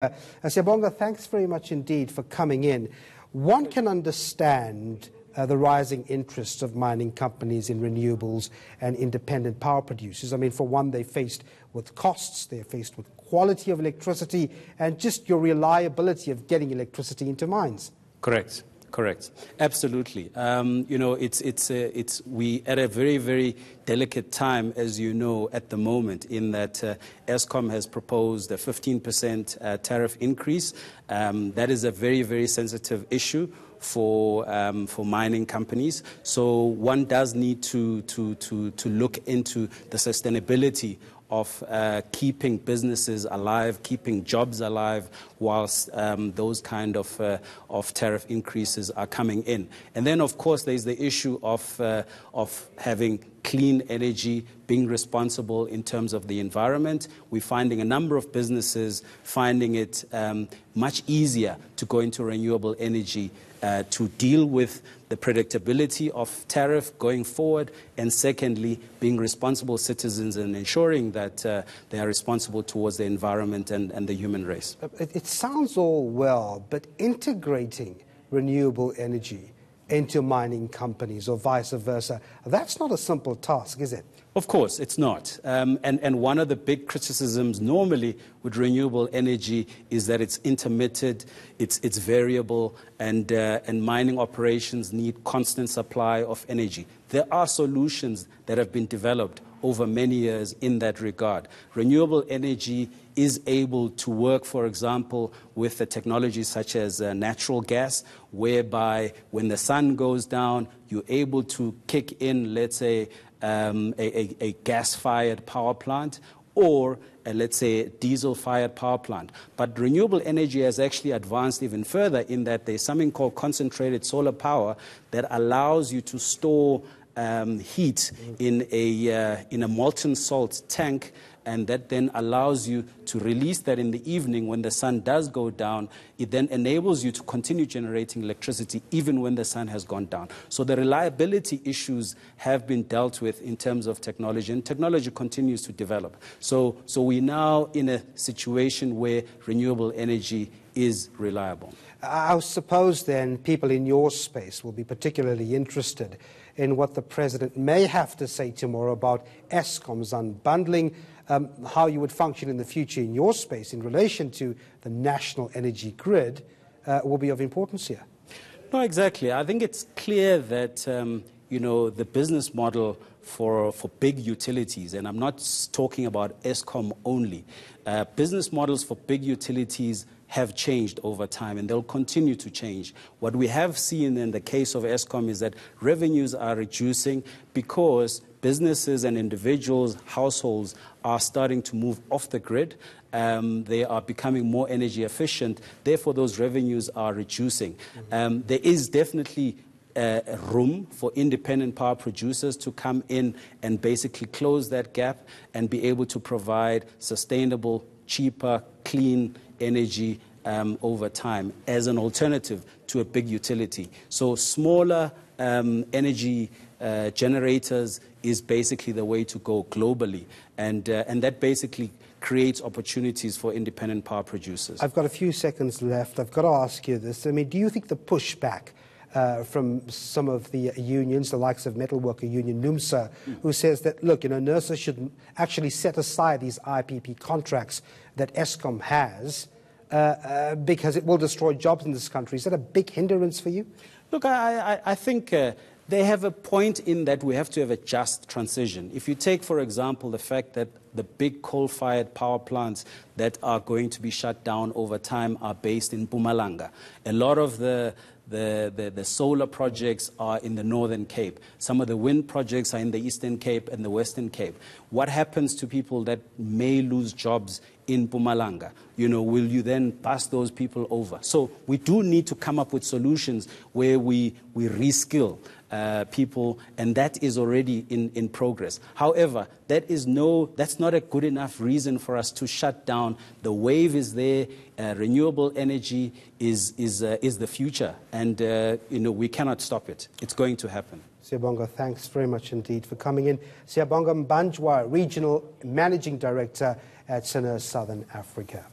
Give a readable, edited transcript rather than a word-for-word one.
Siyabonga, thanks very much indeed for coming in. One can understand the rising interest of mining companies in renewables and independent power producers. I mean, for one, they're faced with costs, they're faced with quality of electricity, and just your reliability of getting electricity into mines. Correct. Correct. Absolutely. We at a very, very delicate time, as you know, at the moment, in that Eskom has proposed a 15% tariff increase. That is a very, very sensitive issue for mining companies. So one does need to look into the sustainability of keeping businesses alive, keeping jobs alive, whilst those kind of tariff increases are coming in. And then, of course, there's the issue of having clean energy, being responsible in terms of the environment. We're finding a number of businesses finding it much easier to go into renewable energy to deal with the predictability of tariff going forward, and secondly, being responsible citizens and ensuring that they are responsible towards the environment and the human race. It sounds all well, but integrating renewable energy into mining companies or vice versa, that's not a simple task, is it? Of course, it's not. And one of the big criticisms normally with renewable energy is that it's intermittent, it's variable, and mining operations need constant supply of energy. There are solutions that have been developed over many years in that regard. Renewable energy is able to work, for example, with the technologies such as natural gas, whereby when the sun goes down, you're able to kick in, let's say, a gas-fired power plant or, let's say, a diesel-fired power plant. But renewable energy has actually advanced even further in that there's something called concentrated solar power that allows you to store heat in a molten salt tank, and that then allows you to release that in the evening when the sun does go down. It then enables you to continue generating electricity even when the sun has gone down. So the reliability issues have been dealt with in terms of technology, and technology continues to develop. So we're now in a situation where renewable energy is reliable. I suppose then people in your space will be particularly interested in what the President may have to say tomorrow about Eskom's unbundling, how you would function in the future in your space in relation to the national energy grid will be of importance here. No, exactly. I think it's clear that, the business model for big utilities, and I'm not talking about Eskom only, business models for big utilities have changed over time, and they'll continue to change. What we have seen in the case of Eskom is that revenues are reducing because businesses and individuals, households, are starting to move off the grid. They are becoming more energy efficient. Therefore, those revenues are reducing. There is definitely room for independent power producers to come in and basically close that gap and be able to provide sustainable, cheaper, clean energy over time as an alternative to a big utility. So smaller energy generators is basically the way to go globally, and that basically creates opportunities for independent power producers. I've got a few seconds left. I've got to ask you this. I mean, do you think the pushback from some of the unions, the likes of Metalworker Union NUMSA, who says that, look, NERSA should actually set aside these IPP contracts that Eskom has because it will destroy jobs in this country. Is that a big hindrance for you? Look, I think they have a point in that we have to have a just transition. If you take, for example, the fact that the big coal-fired power plants that are going to be shut down over time are based in Mpumalanga. A lot of the solar projects are in the Northern Cape. Some of the wind projects are in the Eastern Cape and the Western Cape. What happens to people that may lose jobs in Mpumalanga? Will you then pass those people over? So we do need to come up with solutions where we reskill people, and that is already in progress. However, that's not a good enough reason for us to shut down. The wave is there. Renewable energy is the future, and we cannot stop it. It's going to happen. Siyabonga, thanks very much indeed for coming in. Siyabonga Mbanjwa, Regional Managing Director at Sinner Southern Africa.